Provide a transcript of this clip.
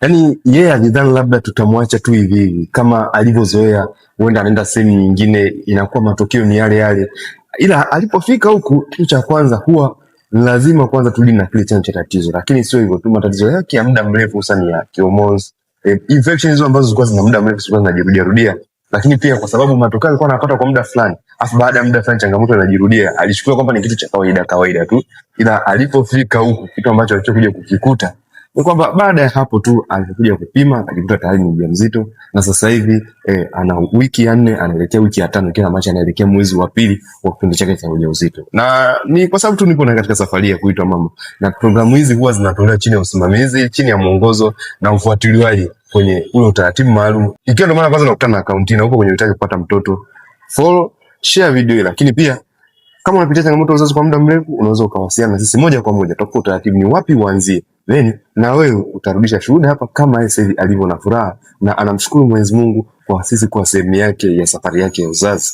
yani yeye alidhani labda tutamwacha tu hivi hivi kama alivyozoea, huenda anaenda sehemu nyingine inakuwa matokeo ni yale yale, ila alipofika huku, kitu cha kwanza huwa lazima kwanza turudi na kile chanzo cha tatizo, lakini sio hivyo tu, matatizo yake ya muda mrefu sana ya kihormones, infection hizo ambazo zilikuwa zina muda mrefu zilikuwa zinajirudia rudia, lakini pia kwa sababu matokeo alikuwa anapata kwa muda fulani, afu baada ya muda fulani changamoto inajirudia, alichukua kwamba ni kitu cha kawaida tu, ila alipofika huku, kitu ambacho alichokuja kukikuta ni kwamba baada ya hapo tu alikuja kupima akajikuta tayari ni mjamzito, na sasa hivi ana wiki ya 4 anaelekea wiki ya 5, kila macho anaelekea mwezi wa 2 wa kipindi chake cha ujauzito. Na ni kwa sababu tu nipo na katika safari ya kuitwa mama, na programu hizi huwa zinatolewa chini ya usimamizi, chini ya mwongozo na ufuatiliaji kwenye ule utaratibu maalum. Ikiwa ndio maana kwanza nakutana na akaunti na huko kwenye utaki kupata mtoto, follow, share video hii, lakini pia kama unapitia changamoto ya uzazi kwa muda mrefu, unaweza ukawasiliana na sisi moja kwa moja, tutakupa utaratibu ni wapi uanzie. Then na wewe utarudisha shuhuda hapa kama yeye sasa alivyo na furaha na anamshukuru Mwenyezi Mungu kwa sisi kwa sehemu yake ya safari yake ya uzazi.